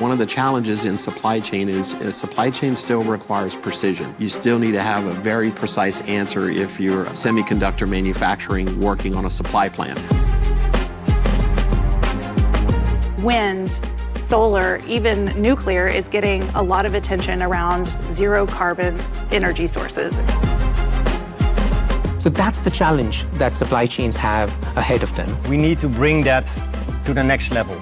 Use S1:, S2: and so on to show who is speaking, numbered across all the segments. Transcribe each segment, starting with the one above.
S1: One of the challenges in supply chain is supply chain still requires precision. You still need to have a very precise answer if you're semiconductor manufacturing working on a supply plan.
S2: Wind, solar, even nuclear is getting a lot of attention around zero carbon energy sources.
S3: So that's the challenge that supply chains have ahead of them.
S4: We need to bring that to the next level.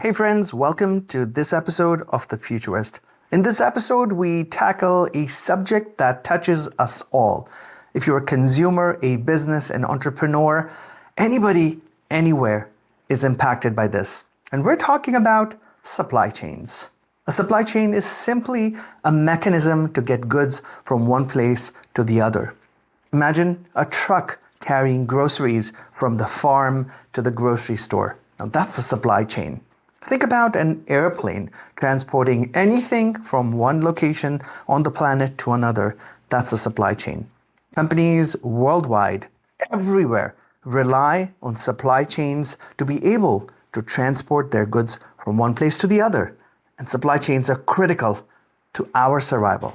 S5: Hey friends, welcome to this episode of The Futurist. In this episode, we tackle a subject that touches us all. If you're a consumer, a business, an entrepreneur, anybody, anywhere is impacted by this. And we're talking about supply chains. A supply chain is simply a mechanism to get goods from one place to the other. Imagine a truck carrying groceries from the farm to the grocery store. Now that's a supply chain. Think about an airplane transporting anything from one location on the planet to another. That's a supply chain. Companies worldwide, everywhere, rely on supply chains to be able to transport their goods from one place to the other. And supply chains are critical to our survival.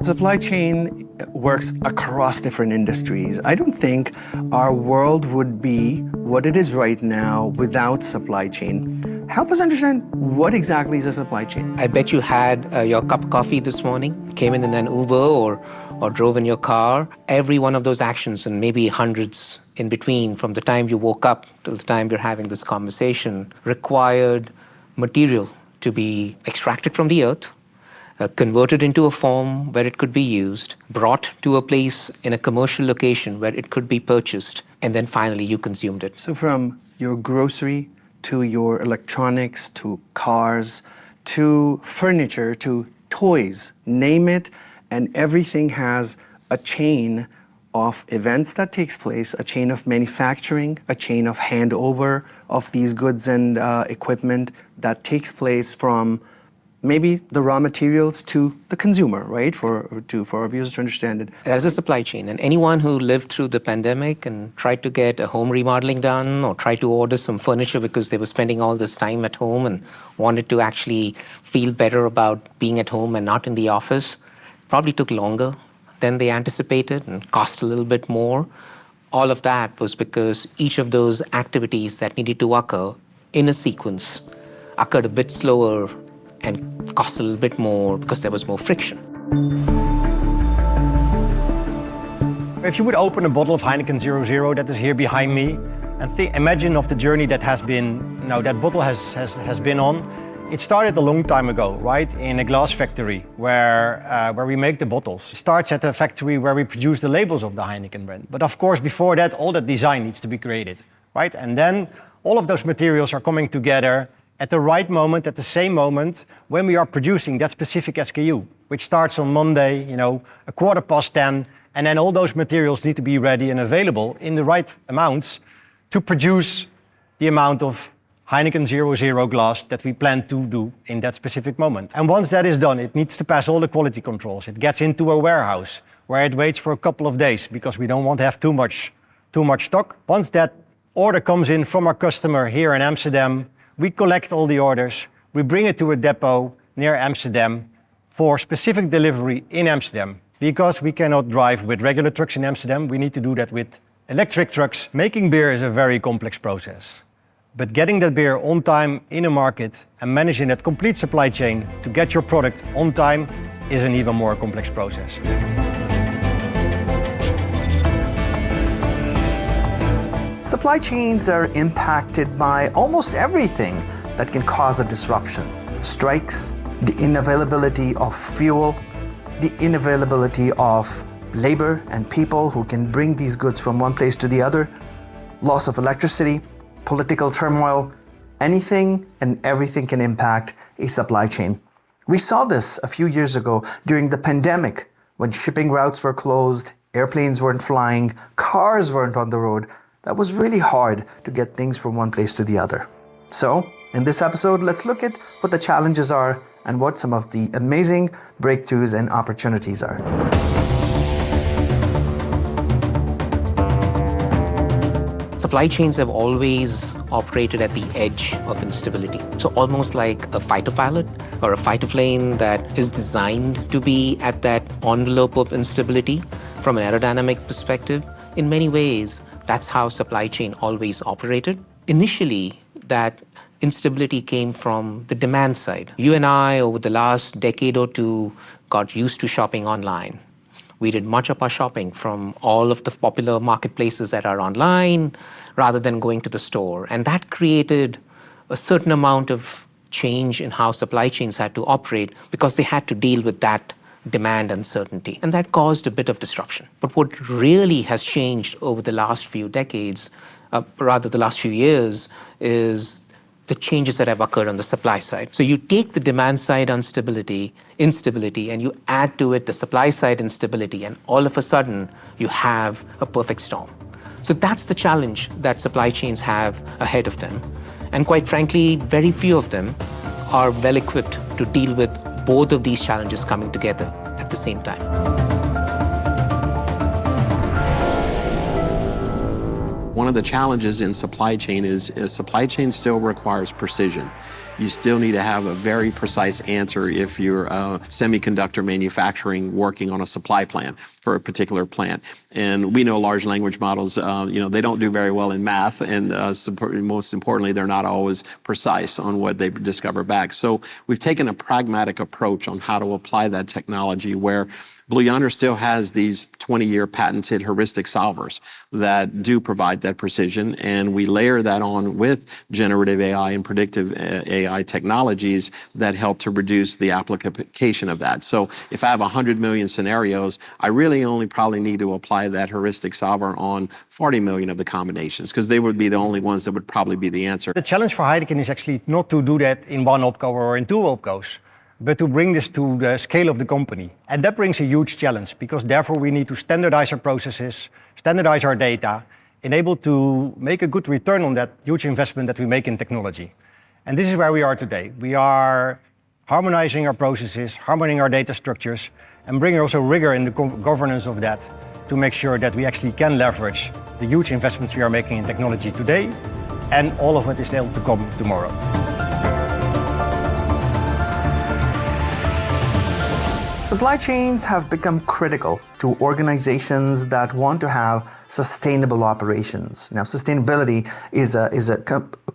S5: Supply chain works across different industries. I don't think our world would be what it is right now without supply chain. Help us understand what exactly is a supply chain.
S3: I bet you had your cup of coffee this morning, came in an Uber or drove in your car. Every one of those actions, and maybe hundreds in between, from the time you woke up till the time you're having this conversation, required material to be extracted from the earth, converted into a form where it could be used, brought to a place in a commercial location where it could be purchased, and then finally you consumed it.
S5: So from your grocery to your electronics to cars to furniture to toys, name it, and everything has a chain of events that takes place, a chain of manufacturing, a chain of handover of these goods and equipment that takes place from maybe the raw materials to the consumer, right? For our viewers to understand it.
S3: That is a supply chain. And anyone who lived through the pandemic and tried to get a home remodeling done or tried to order some furniture because they were spending all this time at home and wanted to actually feel better about being at home and not in the office, probably took longer than they anticipated and cost a little bit more. All of that was because each of those activities that needed to occur in a sequence occurred a bit slower and cost a little bit more because there was more friction.
S4: If you would open a bottle of Heineken 00 that is here behind me, and imagine of the journey that has been, that bottle has been on. It started a long time ago, right? In a glass factory where we make the bottles. It starts at a factory where we produce the labels of the Heineken brand. But of course, before that, all that design needs to be created, right? And then all of those materials are coming together at the right moment, at the same moment, when we are producing that specific SKU, which starts on Monday, 10:15, and then all those materials need to be ready and available in the right amounts to produce the amount of Heineken 00 glass that we plan to do in that specific moment. And once that is done, it needs to pass all the quality controls. It gets into a warehouse where it waits for a couple of days because we don't want to have too much stock. Once that order comes in from our customer here in Amsterdam, we collect all the orders, we bring it to a depot near Amsterdam for specific delivery in Amsterdam. Because we cannot drive with regular trucks in Amsterdam, we need to do that with electric trucks. Making beer is a very complex process. But getting that beer on time in a market and managing that complete supply chain to get your product on time is an even more complex process.
S5: Supply chains are impacted by almost everything that can cause a disruption. Strikes, the inavailability of fuel, the inavailability of labor and people who can bring these goods from one place to the other, loss of electricity, political turmoil, anything and everything can impact a supply chain. We saw this a few years ago during the pandemic when shipping routes were closed, airplanes weren't flying, cars weren't on the road. That was really hard to get things from one place to the other. So, in this episode, let's look at what the challenges are and what some of the amazing breakthroughs and opportunities are.
S3: Supply chains have always operated at the edge of instability. So almost like a fighter pilot or a fighter plane that is designed to be at that envelope of instability from an aerodynamic perspective. In many ways, that's how supply chain always operated. Initially, that instability came from the demand side. You and I, over the last decade or two, got used to shopping online. We did much of our shopping from all of the popular marketplaces that are online rather than going to the store. And that created a certain amount of change in how supply chains had to operate because they had to deal with that demand uncertainty. And that caused a bit of disruption. But what really has changed over the last few decades, the last few years, is the changes that have occurred on the supply side. So you take the demand side instability, and you add to it the supply side instability, and all of a sudden you have a perfect storm. So that's the challenge that supply chains have ahead of them. And quite frankly, very few of them are well equipped to deal with both of these challenges coming together at the same time.
S1: One of the challenges in supply chain is supply chain still requires precision. You still need to have a very precise answer if you're semiconductor manufacturing working on a supply plan for a particular plant. And we know large language models, they don't do very well in math, and most importantly, they're not always precise on what they discover back. So we've taken a pragmatic approach on how to apply that technology where Blue Yonder still has these 20-year patented heuristic solvers that do provide that precision, and we layer that on with generative AI and predictive AI technologies that help to reduce the application of that. So if I have 100 million scenarios, I really only probably need to apply that heuristic solver on 40 million of the combinations, because they would be the only ones that would probably be the answer.
S4: The challenge for Heineken is actually not to do that in one opco or in two opcos, but to bring this to the scale of the company. And that brings a huge challenge, because therefore we need to standardize our processes, standardize our data, and able to make a good return on that huge investment that we make in technology. And this is where we are today. We are harmonizing our processes, harmonizing our data structures, and bringing also rigor in the governance of that to make sure that we actually can leverage the huge investments we are making in technology today, and all of it is still to come tomorrow.
S5: Supply chains have become critical to organizations that want to have sustainable operations. Now, sustainability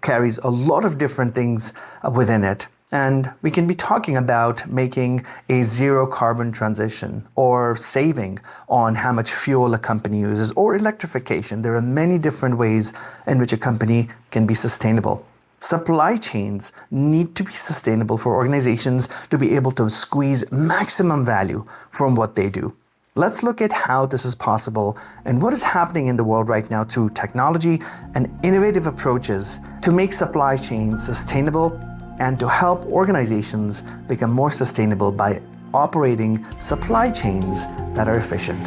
S5: carries a lot of different things within it. And we can be talking about making a zero carbon transition, or saving on how much fuel a company uses, or electrification. There are many different ways in which a company can be sustainable. Supply chains need to be sustainable for organizations to be able to squeeze maximum value from what they do. Let's look at how this is possible and what is happening in the world right now through technology and innovative approaches to make supply chains sustainable and to help organizations become more sustainable by operating supply chains that are efficient.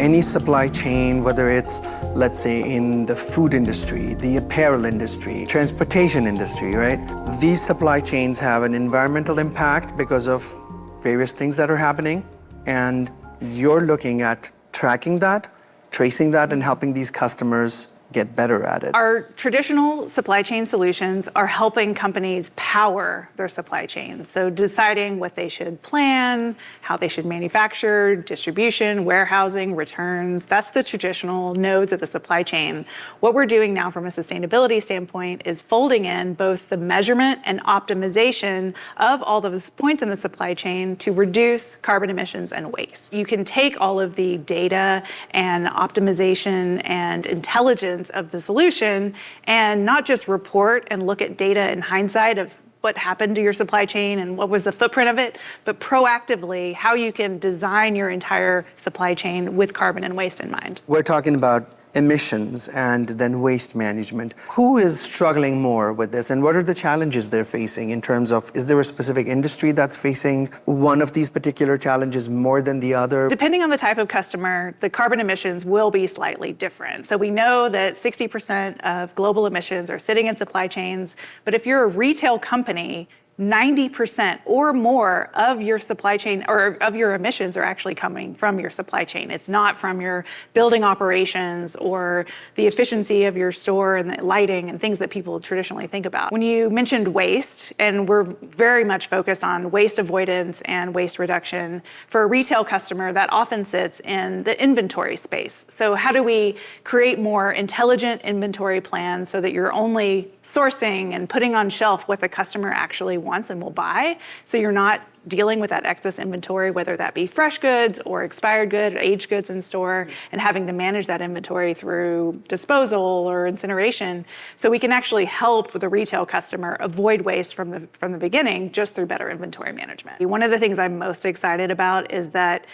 S5: Any supply chain, whether it's, let's say, in the food industry, the apparel industry, transportation industry, right? These supply chains have an environmental impact because of various things that are happening, and you're looking at tracking that, tracing that, and helping these customers get better at it.
S2: Our traditional supply chain solutions are helping companies power their supply chain. So deciding what they should plan, how they should manufacture, distribution, warehousing, returns, that's the traditional nodes of the supply chain. What we're doing now from a sustainability standpoint is folding in both the measurement and optimization of all of those points in the supply chain to reduce carbon emissions and waste. You can take all of the data and optimization and intelligence of the solution and not just report and look at data in hindsight of what happened to your supply chain and what was the footprint of it, but proactively how you can design your entire supply chain with carbon and waste in mind.
S5: We're talking about emissions and then waste management. Who is struggling more with this, and what are the challenges they're facing in terms of, is there a specific industry that's facing one of these particular challenges more than the other?
S2: Depending on the type of customer, the carbon emissions will be slightly different. So we know that 60% of global emissions are sitting in supply chains, but if you're a retail company, 90% or more of your supply chain or of your emissions are actually coming from your supply chain. It's not from your building operations or the efficiency of your store and the lighting and things that people traditionally think about. When you mentioned waste, and we're very much focused on waste avoidance and waste reduction, for a retail customer, that often sits in the inventory space. So how do we create more intelligent inventory plans so that you're only sourcing and putting on shelf what the customer actually wants and will buy, so you're not dealing with that excess inventory, whether that be fresh goods or expired goods, aged goods in store, and having to manage that inventory through disposal or incineration. So we can actually help the retail customer avoid waste from the beginning just through better inventory management. One of the things I'm most excited about is that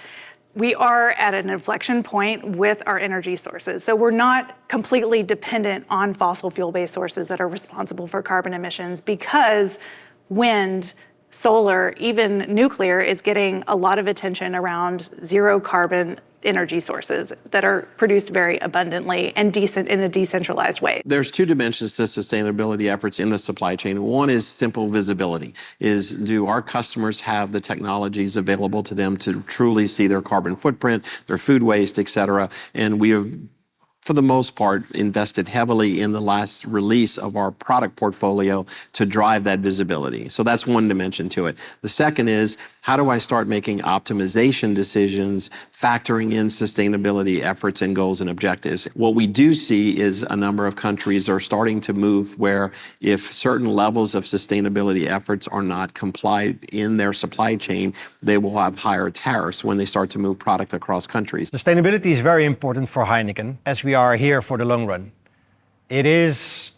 S2: we are at an inflection point with our energy sources. So we're not completely dependent on fossil fuel-based sources that are responsible for carbon emissions, because wind, solar, even nuclear is getting a lot of attention around zero carbon energy sources that are produced very abundantly and in a decentralized way.
S1: There's two dimensions to sustainability efforts in the supply chain. One is simple visibility. Do our customers have the technologies available to them to truly see their carbon footprint, their food waste, et cetera? And we have, for the most part, invested heavily in the last release of our product portfolio to drive that visibility. So that's one dimension to it. The second is, how do I start making optimization decisions, factoring in sustainability efforts and goals and objectives? What we do see is a number of countries are starting to move where if certain levels of sustainability efforts are not complied in their supply chain, they will have higher tariffs when they start to move product across countries.
S4: Sustainability is very important for Heineken, as we are here for the long run. It is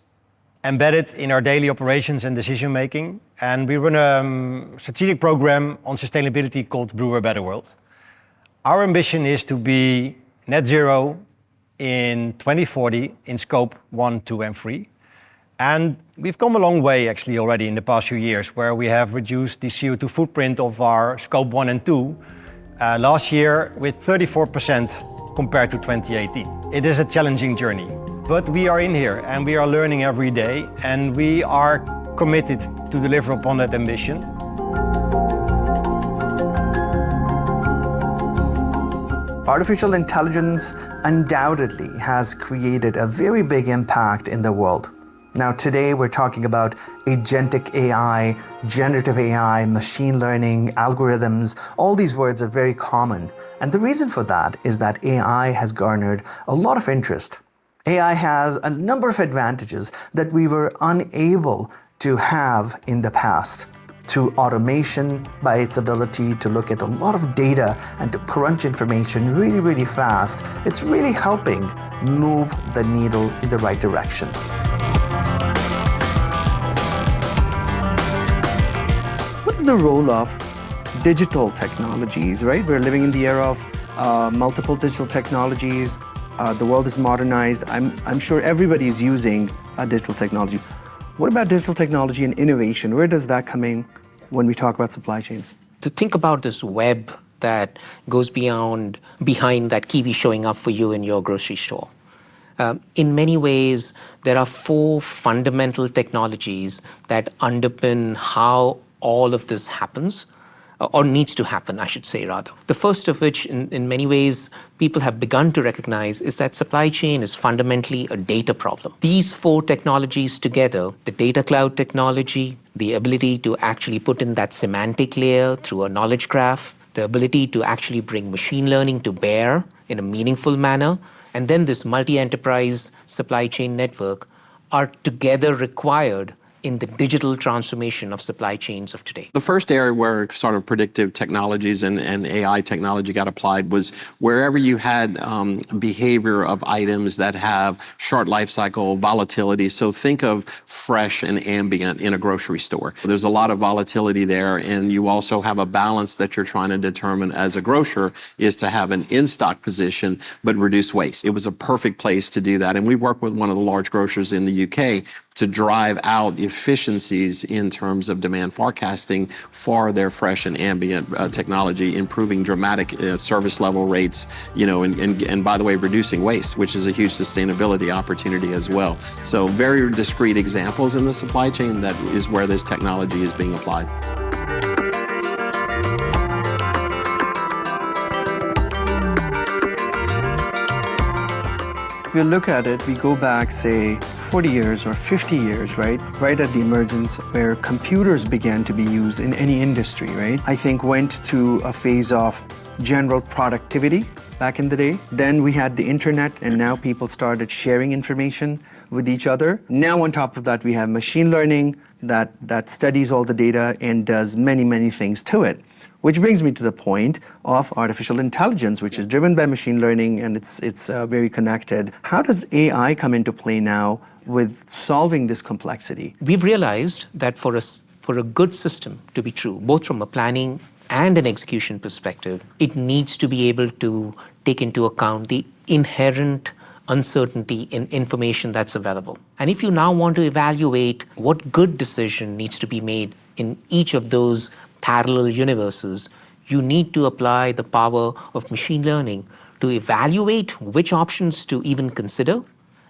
S4: embedded in our daily operations and decision making, and we run a strategic program on sustainability called Brew a Better World. Our ambition is to be net zero in 2040 in scope 1, 2 and 3. And we've come a long way actually already in the past few years, where we have reduced the CO2 footprint of our scope 1 and 2 last year with 34% compared to 2018. It is a challenging journey, but we are in here and we are learning every day, and we are committed to deliver upon that ambition.
S5: Artificial intelligence undoubtedly has created a very big impact in the world. Now today we're talking about agentic AI, generative AI, machine learning, algorithms. All these words are very common. And the reason for that is that AI has garnered a lot of interest. AI has a number of advantages that we were unable to have in the past. Through automation, by its ability to look at a lot of data and to crunch information really, really fast, it's really helping move the needle in the right direction. What is the role of digital technologies, right? We're living in the era of multiple digital technologies. The world is modernized. I'm sure everybody's using digital technology. What about digital technology and innovation? Where does that come in when we talk about supply chains?
S3: To think about this web that goes behind that kiwi showing up for you in your grocery store. In many ways, there are 4 fundamental technologies that underpin how all of this happens, or needs to happen, I should say, rather. The first of which, in many ways, people have begun to recognize is that supply chain is fundamentally a data problem. These 4 technologies together, the data cloud technology, the ability to actually put in that semantic layer through a knowledge graph, the ability to actually bring machine learning to bear in a meaningful manner, and then this multi-enterprise supply chain network are together required in the digital transformation of supply chains of today?
S1: The first area where sort of predictive technologies and AI technology got applied was wherever you had behavior of items that have short life cycle volatility. So think of fresh and ambient in a grocery store. There's a lot of volatility there, and you also have a balance that you're trying to determine as a grocer is to have an in-stock position but reduce waste. It was a perfect place to do that. And we work with one of the large grocers in the UK to drive out efficiencies in terms of demand forecasting for their fresh and ambient technology, improving dramatic service level rates, and by the way, reducing waste, which is a huge sustainability opportunity as well. So very discrete examples in the supply chain that is where this technology is being applied.
S5: If you look at it, we go back, say, 40 years or 50 years, right? Right at the emergence where computers began to be used in any industry, right? I think went through a phase of general productivity back in the day. Then we had the internet, and now people started sharing information with each other. Now on top of that, we have machine learning that studies all the data and does many, many things to it. Which brings me to the point of artificial intelligence, which is driven by machine learning, and it's very connected. How does AI come into play now with solving this complexity?
S3: We've realized that for a good system to be true, both from a planning and an execution perspective, it needs to be able to take into account the inherent uncertainty in information that's available. And if you now want to evaluate what good decision needs to be made in each of those parallel universes, you need to apply the power of machine learning to evaluate which options to even consider,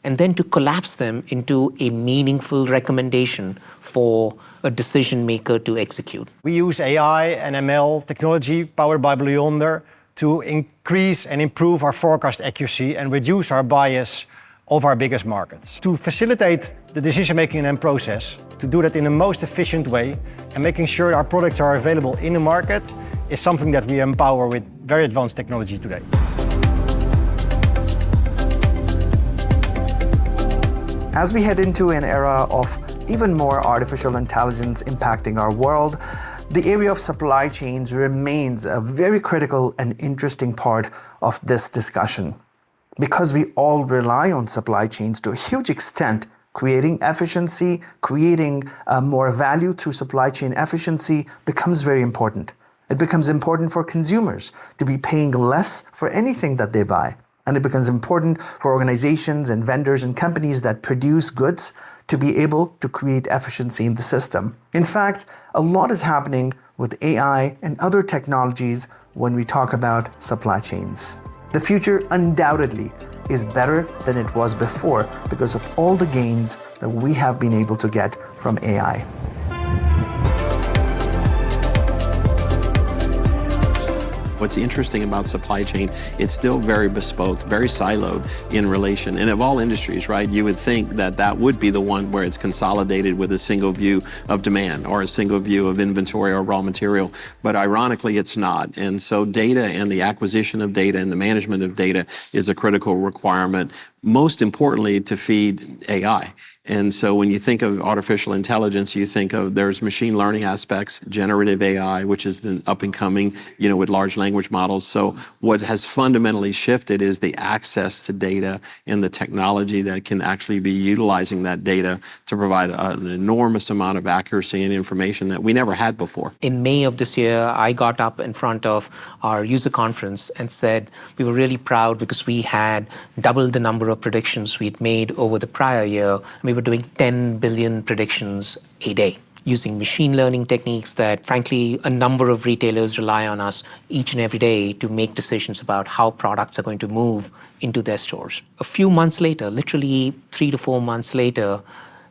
S3: and then to collapse them into a meaningful recommendation for a decision maker to execute.
S4: We use AI and ML technology powered by Blue Yonder to increase and improve our forecast accuracy and reduce our bias of our biggest markets. To facilitate the decision-making and process, to do that in the most efficient way and making sure our products are available in the market is something that we empower with very advanced technology today.
S5: As we head into an era of even more artificial intelligence impacting our world, the area of supply chains remains a very critical and interesting part of this discussion. Because we all rely on supply chains to a huge extent, creating efficiency, creating more value through supply chain efficiency becomes very important. It becomes important for consumers to be paying less for anything that they buy. And it becomes important for organizations and vendors and companies that produce goods to be able to create efficiency in the system. In fact, a lot is happening with AI and other technologies when we talk about supply chains. The future undoubtedly is better than it was before because of all the gains that we have been able to get from AI.
S1: What's interesting about supply chain, it's still very bespoke, very siloed in relation. And of all industries, right, you would think that that would be the one where it's consolidated with a single view of demand or a single view of inventory or raw material. But ironically, it's not. And so data and the acquisition of data and the management of data is a critical requirement, most importantly, to feed AI. And so when you think of artificial intelligence, you think of there's machine learning aspects, generative AI, which is the up and coming, with large language models. So what has fundamentally shifted is the access to data and the technology that can actually be utilizing that data to provide an enormous amount of accuracy and information that we never had before.
S3: In May of this year, I got up in front of our user conference and said we were really proud because we had doubled the number of predictions we'd made over the prior year. We were doing 10 billion predictions a day using machine learning techniques that, frankly, a number of retailers rely on us each and every day to make decisions about how products are going to move into their stores. A few months later, literally 3 to 4 months later,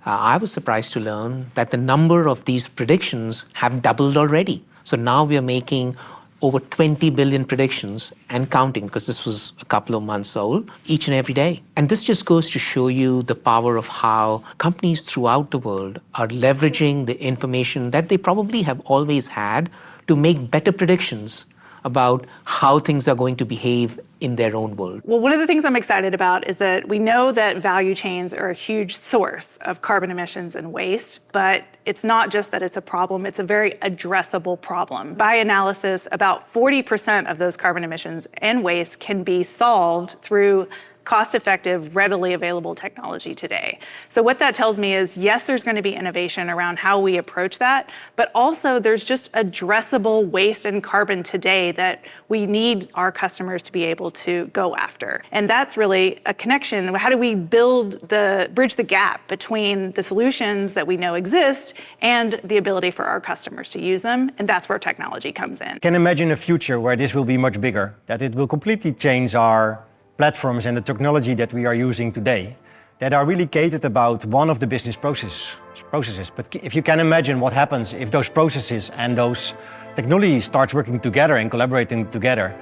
S3: I was surprised to learn that the number of these predictions have doubled already. So now we are making over 20 billion predictions and counting, because this was a couple of months old, each and every day. And this just goes to show you the power of how companies throughout the world are leveraging the information that they probably have always had to make better predictions about how things are going to behave in their own world?
S2: Well, one of the things I'm excited about is that we know that value chains are a huge source of carbon emissions and waste, but it's not just that it's a problem, it's a very addressable problem. By analysis, about 40% of those carbon emissions and waste can be solved through cost-effective, readily available technology today. So what that tells me is, yes, there's going to be innovation around how we approach that, but also there's just addressable waste and carbon today that we need our customers to be able to go after. And that's really a connection. How do we bridge the gap between the solutions that we know exist and the ability for our customers to use them? And that's where technology comes in.
S4: I can imagine a future where this will be much bigger, that it will completely change our platforms and the technology that we are using today that are really catered about one of the business processes. But if you can imagine what happens if those processes and those technologies starts working together and collaborating together,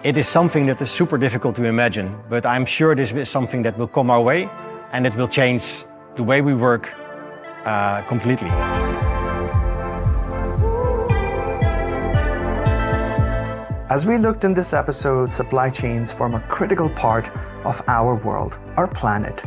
S4: it is something that is super difficult to imagine. But I'm sure this is something that will come our way and it will change the way we work completely.
S5: As we looked in this episode, supply chains form a critical part of our world, our planet.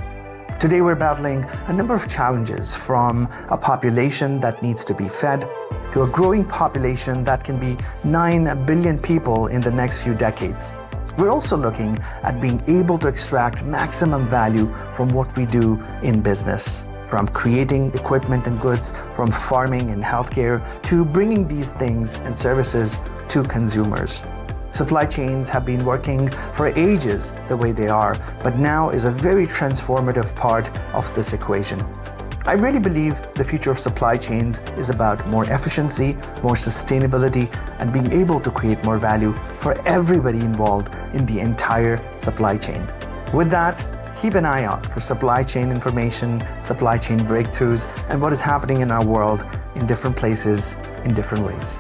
S5: Today we're battling a number of challenges, from a population that needs to be fed to a growing population that can be 9 billion people in the next few decades. We're also looking at being able to extract maximum value from what we do in business, from creating equipment and goods, from farming and healthcare, to bringing these things and services to consumers. Supply chains have been working for ages the way they are, but now is a very transformative part of this equation. I really believe the future of supply chains is about more efficiency, more sustainability, and being able to create more value for everybody involved in the entire supply chain. With that, keep an eye out for supply chain information, supply chain breakthroughs, and what is happening in our world in different places, in different ways.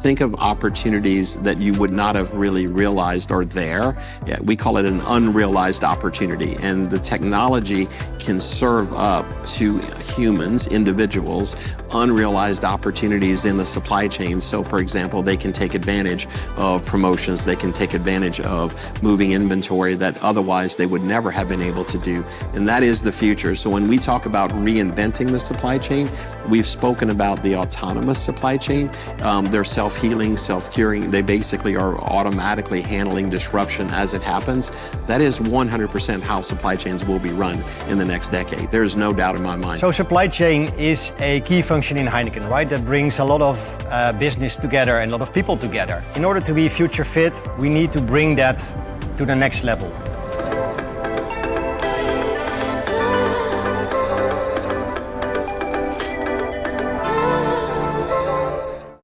S1: Think of opportunities that you would not have really realized are there. Yeah, we call it an unrealized opportunity, and the technology can serve up to humans, individuals, unrealized opportunities in the supply chain. So for example, they can take advantage of promotions, they can take advantage of moving inventory that otherwise they would never have been able to do. And that is the future. So when we talk about reinventing the supply chain, we've spoken about the autonomous supply chain. They're self-healing, self-curing. They basically are automatically handling disruption as it happens. That is 100% how supply chains will be run in the next decade. There's no doubt in my mind.
S4: So supply chain is a key function in Heineken, right? That brings a lot of business together and a lot of people together. In order to be future fit, we need to bring that to the next level.